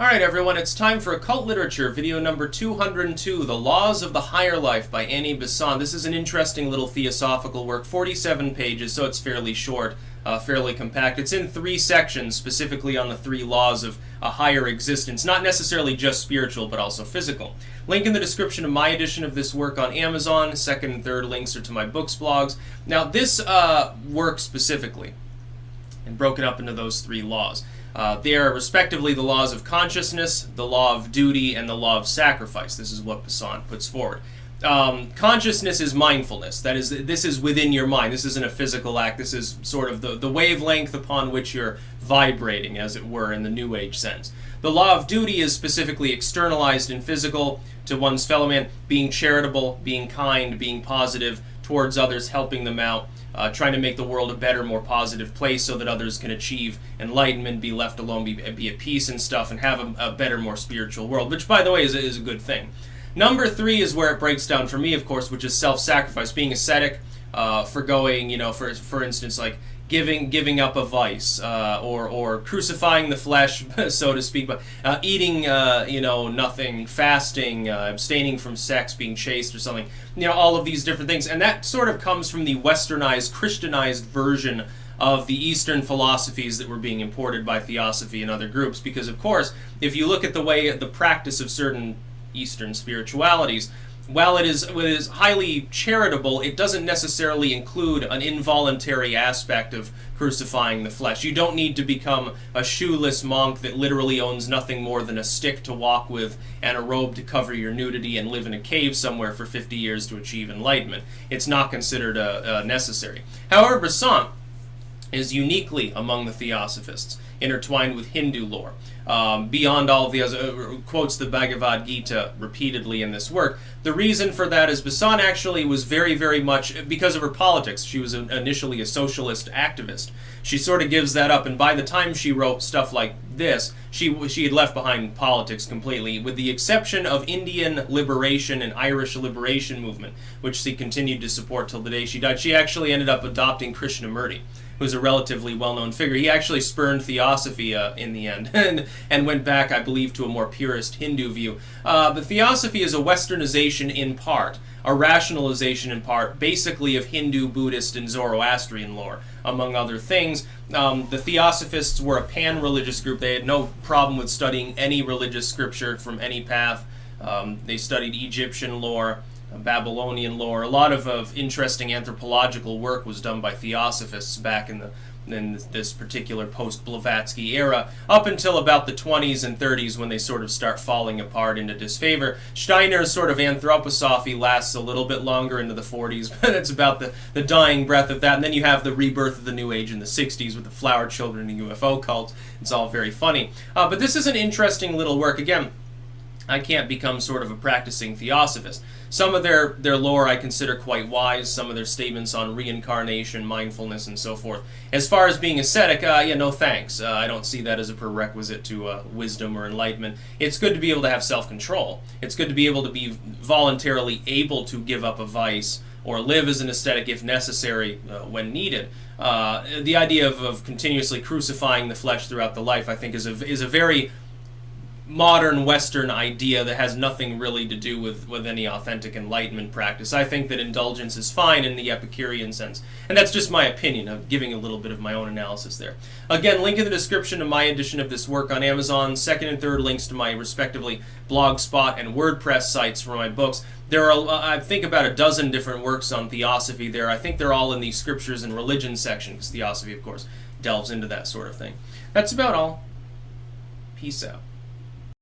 Alright everyone, it's time for Occult Literature, video number 202, The Laws of the Higher Life by Annie Besant. This is an interesting little theosophical work, 47 pages, so it's fairly short, fairly compact. It's in 3 sections, specifically on the 3 laws of a higher existence, not necessarily just spiritual, but also physical. Link in the description of my edition of this work on Amazon. Second and third links are to my books blogs. Now this work specifically, and broken up into those 3 laws. They are respectively the laws of consciousness, the law of duty, and the law of sacrifice. This is what Besant puts forward. Consciousness is mindfulness. That is, this is within your mind. This isn't a physical act. This is sort of the wavelength upon which you're vibrating, as it were, in the New Age sense. The law of duty is specifically externalized and physical to one's fellow man, being charitable, being kind, being positive towards others, helping them out, trying to make the world a better, more positive place so that others can achieve enlightenment, be left alone, be at peace and stuff, and have a better, more spiritual world, which, by the way, is a good thing. Number 3 is where it breaks down for me, of course, which is self-sacrifice, being ascetic, forgoing, for instance, like giving up a vice, or crucifying the flesh, so to speak, but eating, nothing, fasting, abstaining from sex, being chaste or something, all of these different things. And that sort of comes from the westernized, Christianized version of the Eastern philosophies that were being imported by Theosophy and other groups, because, of course, if you look at the practice of certain Eastern spiritualities, while it is highly charitable, it doesn't necessarily include an involuntary aspect of crucifying the flesh. You don't need to become a shoeless monk that literally owns nothing more than a stick to walk with and a robe to cover your nudity and live in a cave somewhere for 50 years to achieve enlightenment. It's not considered necessary. However, Besant is uniquely among the Theosophists, intertwined with Hindu lore. Beyond all of the other, quotes the Bhagavad Gita repeatedly in this work. The reason for that is Besant actually was very, very much, because of her politics, she was initially a socialist activist. She sort of gives that up, and by the time she wrote stuff like this, she had left behind politics completely, with the exception of Indian liberation and Irish liberation movement, which she continued to support till the day she died. She actually ended up adopting Krishnamurti, who's a relatively well-known figure. He actually spurned Theosophy in the end, and went back, I believe, to a more purist Hindu view. But Theosophy is a westernization in part, a rationalization in part, basically of Hindu, Buddhist, and Zoroastrian lore, among other things. The Theosophists were a pan-religious group. They had no problem with studying any religious scripture from any path. They studied Egyptian lore, Babylonian lore. A lot of interesting anthropological work was done by Theosophists back in this particular post-Blavatsky era, up until about the 20s and 30s when they sort of start falling apart into disfavor. Steiner's sort of anthroposophy lasts a little bit longer into the 40s, but it's about the dying breath of that. And then you have the rebirth of the New Age in the 60s with the Flower Children and UFO cult. It's all very funny. But this is an interesting little work. Again, I can't become sort of a practicing theosophist. Some of their lore I consider quite wise, some of their statements on reincarnation, mindfulness, and so forth. As far as being ascetic, no thanks. I don't see that as a prerequisite to wisdom or enlightenment. It's good to be able to have self-control. It's good to be able to be voluntarily able to give up a vice or live as an ascetic if necessary when needed. The idea of continuously crucifying the flesh throughout the life, I think, is a very modern Western idea that has nothing really to do with any authentic enlightenment practice. I think that indulgence is fine in the Epicurean sense. And that's just my opinion. I'm giving a little bit of my own analysis there. Again, link in the description of my edition of this work on Amazon. Second and third links to my respectively Blogspot and WordPress sites for my books. There are, I think, about a dozen different works on Theosophy there. I think they're all in the Scriptures and Religion section, because Theosophy, of course, delves into that sort of thing. That's about all. Peace out.